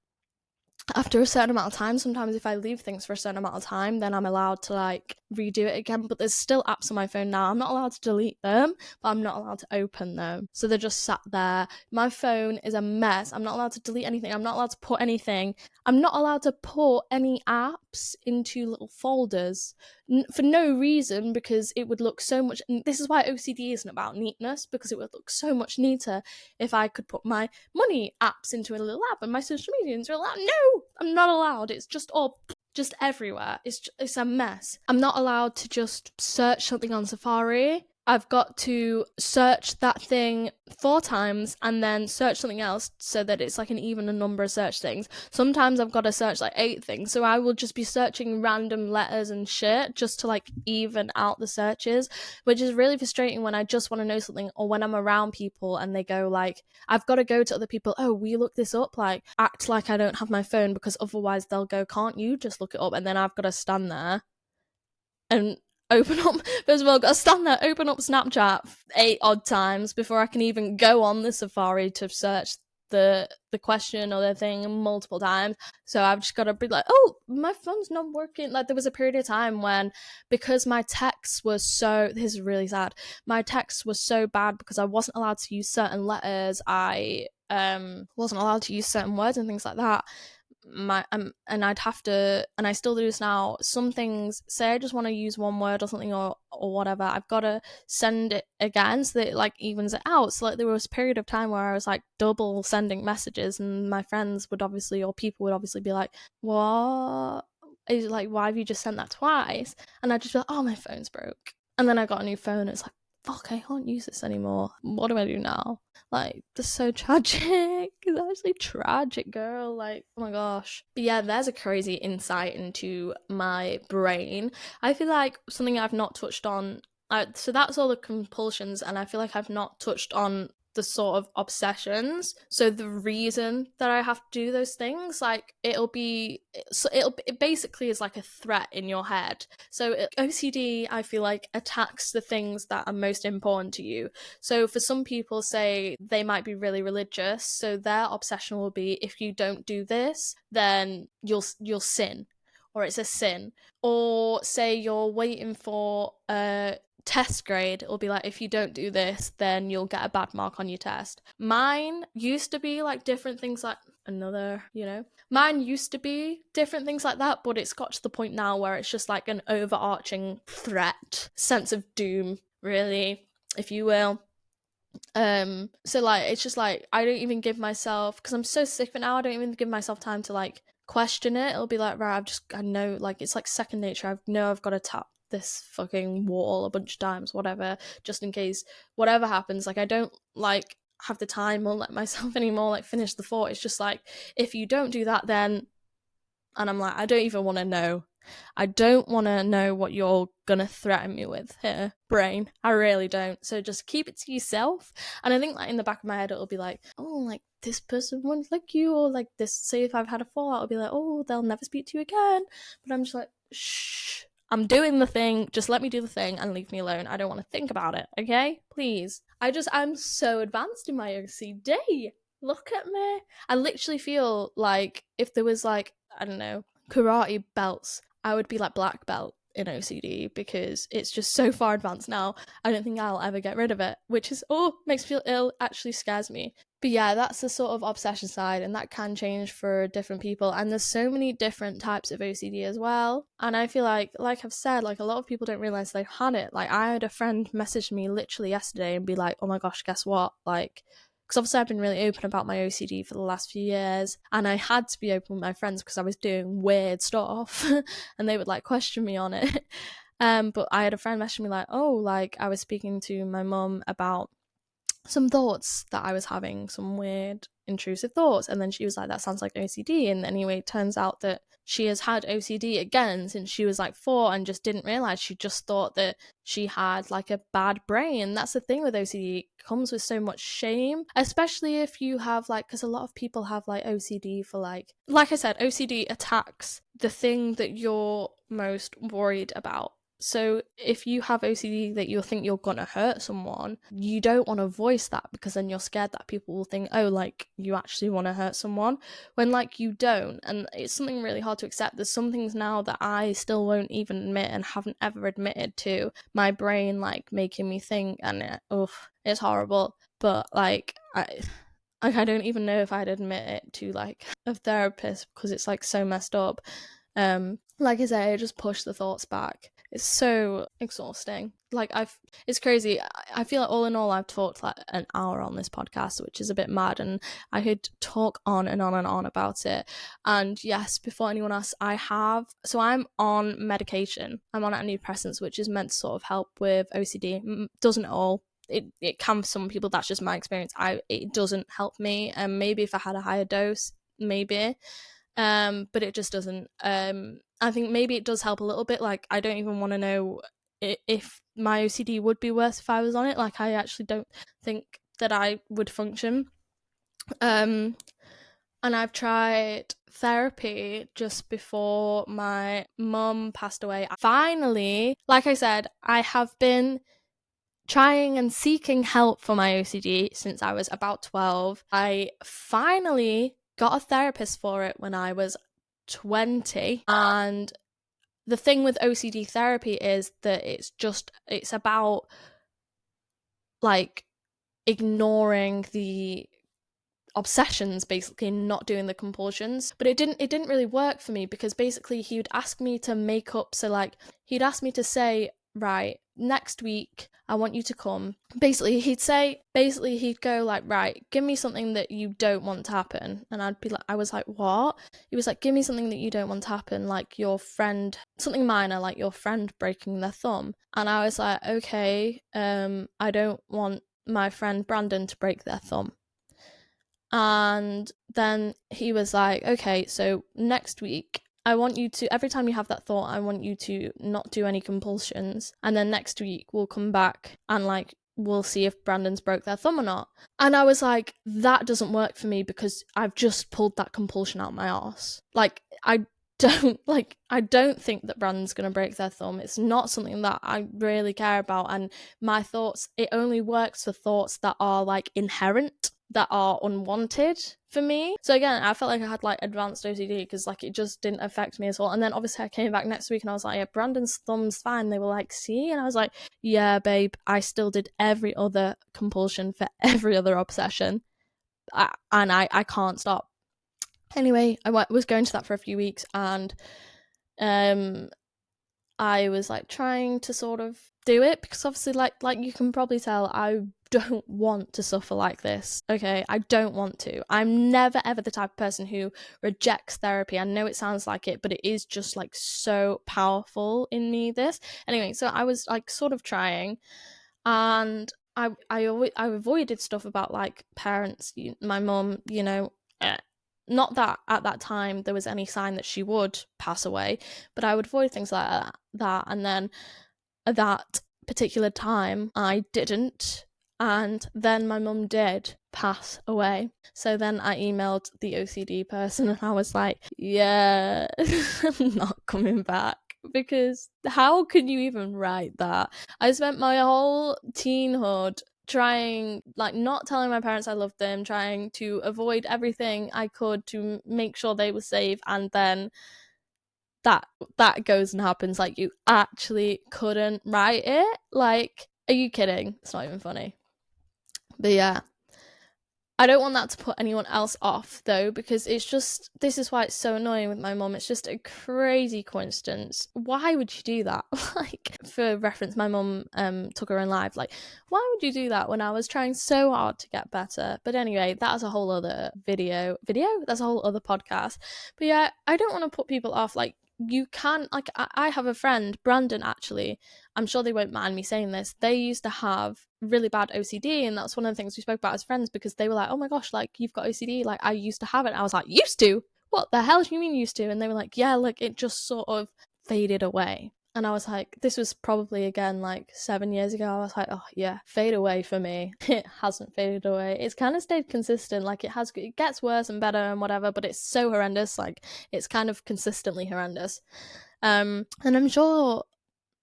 after a certain amount of time. Sometimes if I leave things for a certain amount of time, then I'm allowed to like redo it again. But there's still apps on my phone now. I'm not allowed to delete them, but I'm not allowed to open them. So they're just sat there. My phone is a mess. I'm not allowed to delete anything. I'm not allowed to put anything. I'm not allowed to put any apps into little folders for no reason, because it would look so much. This is why OCD isn't about neatness, because it would look so much neater if I could put my money apps into a little app and my social media into a little app. No, I'm not allowed. It's just all just everywhere. It's a mess. I'm not allowed to just search something on Safari. I've got to search that thing 4 times and then search something else so that it's like an even number of search things. Sometimes I've got to search like 8 things, so I will just be searching random letters and shit just to like even out the searches, which is really frustrating when I just want to know something, or when I'm around people and they go like, I've got to go to other people, oh, will you look this up? Like, act like I don't have my phone, because otherwise they'll go, can't you just look it up? And then I've got to stand there and open up, first of all, I've got to stand there, open up Snapchat 8 odd times before I can even go on the Safari to search the question or the thing multiple times. So I've just got to be like, oh, my phone's not working. Like, there was a period of time when, because my texts were so, this is really sad, my texts were so bad because I wasn't allowed to use certain letters, I wasn't allowed to use certain words and things like that. And I'd have to, and I still do this now, some things, say I just want to use one word or something or whatever, I've got to send it again so that it like evens it out. So like there was a period of time where I was like double sending messages, and my friends would obviously, or people would obviously be like, what is, like, why have you just sent that twice? And I'd just be like, oh, my phone's broke. And then I got a new phone and it's like, fuck, I can't use this anymore. What do I do now? Like, that's so tragic. It's actually tragic, girl. Like, oh my gosh. But yeah, there's a crazy insight into my brain. I feel like something I've not touched on. So that's all the compulsions, and I feel like I've not touched on the sort of obsessions. So the reason that I have to do those things, like it basically is like a threat in your head. So OCD, I feel like, attacks the things that are most important to you. So for some people, say they might be really religious, so their obsession will be, if you don't do this, then you'll sin, or it's a sin. Or say you're waiting for a test grade, it'll be like, if you don't do this, then you'll get a bad mark on your test. Mine used to be like different things, like mine used to be different things like that, but it's got to the point now where it's just like an overarching threat, sense of doom, really, if you will. So like, it's just like, I don't even give myself, because I'm so sick of it now, I don't even give myself time to like question it. It'll be like, right, I know, like, it's like second nature. I know I've got to tap this fucking wall a bunch of times, whatever, just in case whatever happens. Like, I don't like have the time or let myself anymore like finish the thought. It's just like, if you don't do that, then, and I'm like, I don't even want to know. I don't want to know what you're gonna threaten me with here, brain. I really don't. So just keep it to yourself. And I think like in the back of my head, it'll be like, oh, like, this person won't like you, or like this, say if I've had a fallout, I'll be like, oh, they'll never speak to you again. But I'm just like, shh, I'm doing the thing. Just let me do the thing and leave me alone. I don't want to think about it, okay? Please. I'm so advanced in my OCD. Look at me. I literally feel like if there was like, I don't know, karate belts, I would be like black belt in OCD, because it's just so far advanced now. I don't think I'll ever get rid of it, which is, makes me feel ill, actually scares me. But yeah, that's the sort of obsession side, and that can change for different people. And there's so many different types of OCD as well. And I feel like I've said, like, a lot of people don't realize they've had it. Like, I had a friend message me literally yesterday and be like, oh my gosh, guess what? Like, because obviously I've been really open about my OCD for the last few years, and I had to be open with my friends because I was doing weird stuff and they would like question me on it. But I had a friend message me like, oh, like, I was speaking to my mum about some thoughts that I was having, some weird intrusive thoughts, and then she was like, that sounds like OCD. And anyway, it turns out that she has had OCD again since she was like 4 and just didn't realize. She just thought that she had like a bad brain. That's the thing with OCD, it comes with so much shame, especially if you have like, because a lot of people have like OCD for like I said, OCD attacks the thing that you're most worried about. So if you have OCD that you think you're gonna hurt someone, you don't want to voice that, because then you're scared that people will think, oh, like, you actually want to hurt someone, when like you don't. And it's something really hard to accept. There's some things now that I still won't even admit and haven't ever admitted to my brain like making me think, and it's horrible. But like I don't even know if I'd admit it to like a therapist, because it's like so messed up. Like I say, I just push the thoughts back. It's so exhausting. Like, it's crazy. I feel like all in all, I've talked like an hour on this podcast, which is a bit mad, and I could talk on and on and on about it. And yes, before anyone asks, I'm on medication. I'm on antidepressants, which is meant to sort of help with OCD. Doesn't at all. It can for some people. That's just my experience. It doesn't help me. Maybe if I had a higher dose, maybe. But it just doesn't. I think maybe it does help a little bit. Like, I don't even want to know if my OCD would be worse if I was on it. Like, I actually don't think that I would function. And I've tried therapy just before my mum passed away. Finally, like I said, I have been trying and seeking help for my OCD since I was about 12. I finally got a therapist for it when I was 20. And the thing with OCD therapy is that it's about like ignoring the obsessions, basically not doing the compulsions. But it didn't really work for me, because basically he would ask me to make up, so like he'd ask me to say, right, next week I want you to come. Basically he'd go like, right, give me something that you don't want to happen. And I was like, what? He was like, give me something that you don't want to happen, like your friend, something minor, like your friend breaking their thumb. And I was like, okay, I don't want my friend Brandon to break their thumb. And then he was like, okay, so next week I want you to, every time you have that thought, I want you to not do any compulsions. And then next week we'll come back and like we'll see if Brandon's broke their thumb or not. And I was like, that doesn't work for me, because I've just pulled that compulsion out my arse. Like I don't think that Brandon's gonna break their thumb. It's not something that I really care about. And my thoughts, it only works for thoughts that are like inherent, that are unwanted for me. So again, I felt like I had like advanced OCD, because like it just didn't affect me at all. And then obviously I came back next week and I was like, yeah, Brandon's thumb's fine. They were like, see? And I was like, yeah, babe, I still did every other compulsion for every other obsession. I can't stop. Anyway, I was going to that for a few weeks, and I was like trying to sort of do it, because obviously like you can probably tell, I don't want to suffer like this. Okay, I don't want to. I'm never ever the type of person who rejects therapy. I know it sounds like it, but it is just like so powerful in me, this. Anyway, so I was like sort of trying, and I avoided stuff about like parents, my mum, not that at that time there was any sign that she would pass away, but I would avoid things like that. And then at that particular time I didn't, and then my mum did pass away. So then I emailed the OCD person and I was like, yeah, I'm not coming back, because how can you even write that? I spent my whole teenhood trying, like, not telling my parents I loved them, trying to avoid everything I could to make sure they were safe, and then that goes and happens. Like, you actually couldn't write it? Like, are you kidding? It's not even funny. But yeah, I don't want that to put anyone else off, though, because this is why it's so annoying with my mum. It's just a crazy coincidence. Why would you do that? Like, for reference, my mum took her own life. Like, why would you do that when I was trying so hard to get better? But anyway, that's a whole other video? That's a whole other podcast. But yeah, I don't want to put people off. Like, you can, like, I have a friend, Brandon, actually. I'm sure they won't mind me saying this. They used to have really bad OCD, and that's one of the things we spoke about as friends, because they were like, oh my gosh, like, you've got OCD, like, I used to have it. And I was like, used to? What the hell do you mean used to? And they were like, yeah, like, it just sort of faded away. And I was like, this was probably, again, like 7 years ago. I was like, oh yeah, fade away for me. It hasn't faded away. It's kind of stayed consistent. Like, it gets worse and better and whatever, but it's so horrendous. Like, it's kind of consistently horrendous. And I'm sure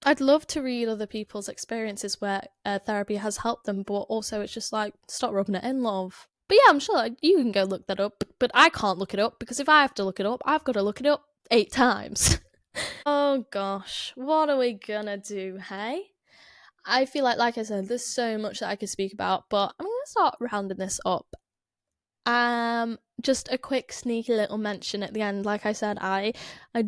I'd love to read other people's experiences where therapy has helped them, but also it's just like, stop rubbing it in, love. But yeah, I'm sure you can go look that up, but I can't look it up, because if I have to look it up, I've got to look it up 8 times. Oh gosh, what are we gonna do, hey? I feel like I said, there's so much that I could speak about, but I'm gonna start rounding this up. Just a quick sneaky little mention at the end. Like I said, I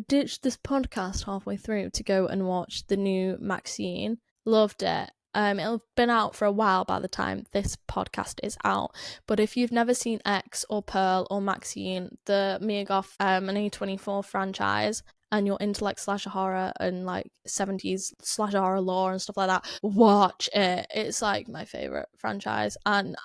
ditched this podcast halfway through to go and watch the new Maxine. Loved it. It'll have been out for a while by the time this podcast is out. But if you've never seen X or Pearl or Maxine, the Mia Goth an A24 franchise, and you're into like slasher horror and like 70s slasher horror lore and stuff like that, watch it. It's like my favorite franchise, and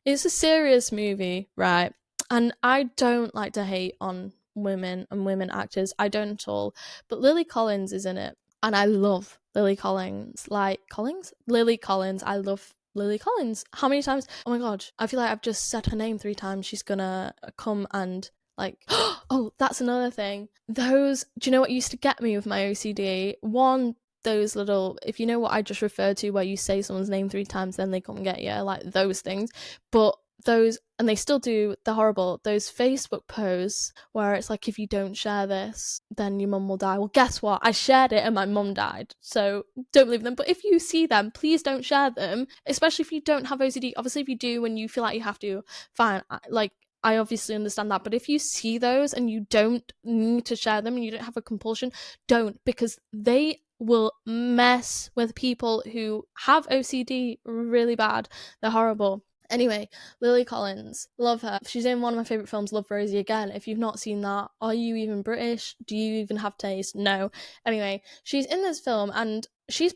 it's a serious movie, right? And I don't like to hate on women and women actors. I don't at all. But Lily Collins is in it, and I love Lily Collins. Lily Collins. I love Lily Collins. How many times? Oh my god, I feel like I've just said her name 3 times. She's gonna come and like, oh, that's another thing. Those, do you know what used to get me with my OCD? One, those little, if you know what I just referred to, where you say someone's name 3 times, then they come and get you, like those things. But those, and they still do, they're horrible, those Facebook posts where it's like, if you don't share this, then your mum will die. Well, guess what? I shared it and my mum died. So don't believe them. But if you see them, please don't share them, especially if you don't have OCD. Obviously, if you do when you feel like you have to, fine. Like, I obviously understand that, but if you see those and you don't need to share them and you don't have a compulsion, don't, because they will mess with people who have OCD really bad. They're horrible. Anyway, Lily Collins, love her. She's in one of my favourite films, Love Rosie. Again, if you've not seen that, are you even British? Do you even have taste? No. Anyway, she's in this film and she's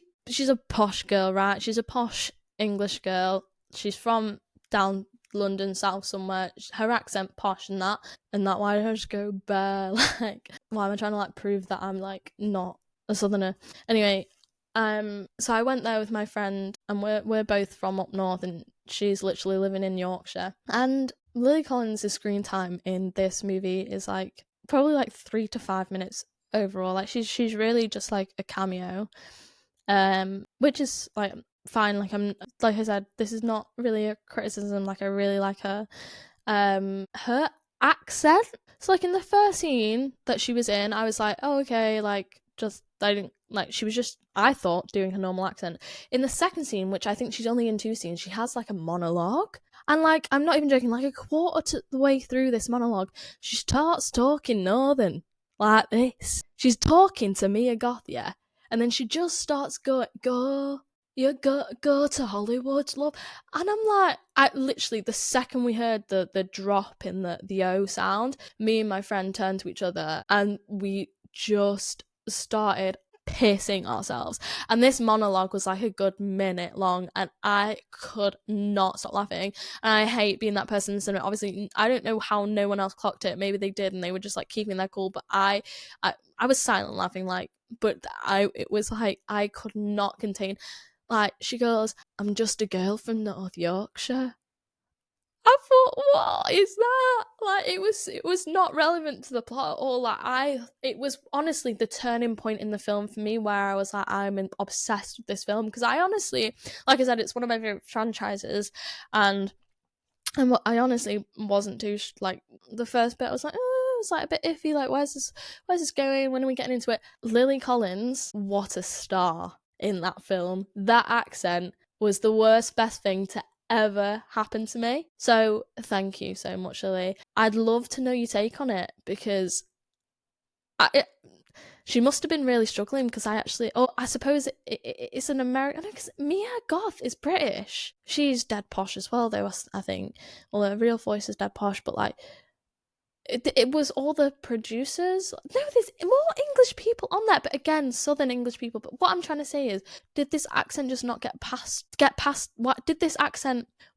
a posh girl, right? She's a posh English girl. She's from down London south somewhere. Her accent posh and that. Why did I just go bare? Like, why am I trying to like prove that I'm like not a southerner? Anyway, so I went there with my friend and we're both from up north and she's literally living in Yorkshire. And Lily Collins' screen time in this movie is like probably like 3 to 5 minutes overall. Like she's really just like a cameo. Which is like fine. Like like I said, this is not really a criticism. Like I really like her. Her accent. So like in the first scene that she was in, I was like, oh okay, like just I didn't like she was just I thought doing her normal accent. In the second scene, which I think she's only in 2 scenes, she has like a monologue. And like I'm not even joking, like a quarter to the way through this monologue, she starts talking northern like this. She's talking to Mia Goth, yeah. And then she just starts go to Hollywood, love. And I'm like, I literally, the second we heard the drop in the O sound, me and my friend turned to each other and we just started pissing ourselves. And this monologue was like a good minute long and I could not stop laughing. And I hate being that person in the cinema. Obviously, I don't know how no one else clocked it. Maybe they did and they were just like keeping their cool. But I was silent laughing, like, but it was like I could not contain. Like she goes, I'm just a girl from North Yorkshire. I thought, what is that? Like it was not relevant to the plot at all. Like it was honestly the turning point in the film for me where I was like, I'm obsessed with this film because I honestly, like I said, it's one of my favorite franchises, and I honestly wasn't too like the first bit. I was like, oh, it's like a bit iffy. Like, where's this going? When are we getting into it? Lily Collins, what a star in that film. That accent was the best thing to ever happen to me. So thank you so much, Lily. I'd love to know your take on it because she must have been really struggling because I suppose it's an American, because Mia Goth is British. She's dead posh as well though, I think. Well, her real voice is dead posh, but like it was all the producers. No, there's more English people on there, but again, Southern English people. But what I'm trying to say is, did this accent just not get past? What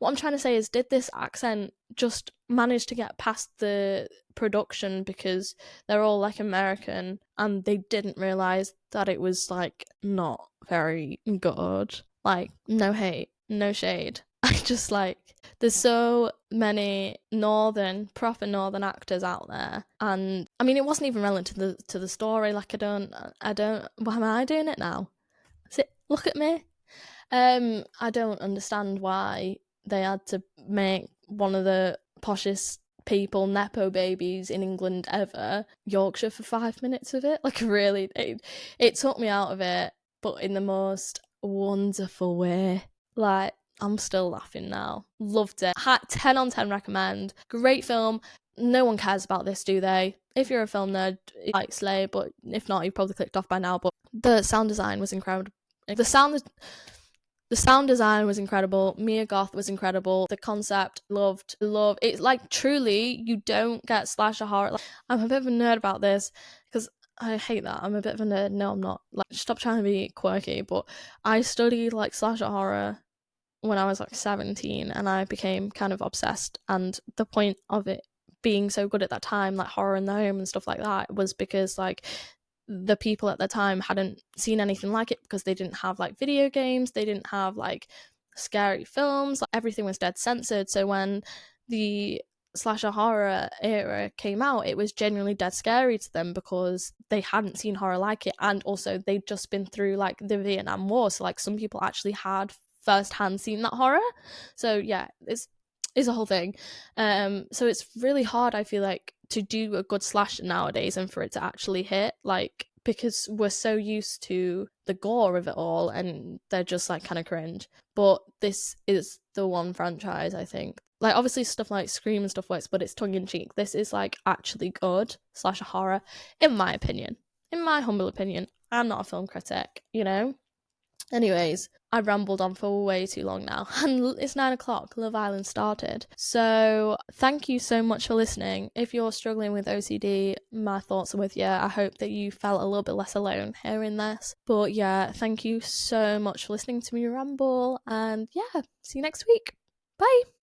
I'm trying to say is, did this accent just manage to get past the production because they're all like American and they didn't realize that it was like not very good? Like, no hate, no shade. I just like, there's so many proper northern actors out there, and I mean it wasn't even relevant to the story. Like I don't why am I doing it now? Look at me. I don't understand why they had to make one of the poshest people, nepo babies in England ever, Yorkshire for 5 minutes of it. Like really, it took me out of it, but in the most wonderful way. Like, I'm still laughing now. Loved it. 10 on 10 recommend. Great film. No one cares about this, do they? If you're a film nerd, you like Slay, but if not, you've probably clicked off by now. But the sound design was incredible. The sound design was incredible. Mia Goth was incredible. The concept, love. It's like truly, you don't get slasher horror. Like, I'm a bit of a nerd about this because I hate that. I'm a bit of a nerd. No, I'm not. Like, stop trying to be quirky. But I studied like slasher horror when I was like 17 and I became kind of obsessed, and the point of it being so good at that time, like horror in the home and stuff like that, was because like the people at the time hadn't seen anything like it because they didn't have like video games, they didn't have like scary films. Like, everything was dead censored. So when the slasher horror era came out, it was genuinely dead scary to them because they hadn't seen horror like it, and also they'd just been through like the Vietnam War, so like some people actually had firsthand seen that horror. So yeah, it's a whole thing. So it's really hard, I feel like, to do a good slasher nowadays and for it to actually hit, like, because we're so used to the gore of it all and they're just like kind of cringe. But this is the one franchise, I think, like, obviously stuff like Scream and stuff works, but it's tongue-in-cheek. This is like actually good slasher horror, in my opinion. In my humble opinion. I'm not a film critic, you know? Anyways, I've rambled on for way too long now, and it's 9 o'clock. Love Island started. So thank you so much for listening. If you're struggling with OCD, my thoughts are with you. I hope that you felt a little bit less alone hearing this. But yeah, thank you so much for listening to me ramble, and yeah, see you next week. Bye.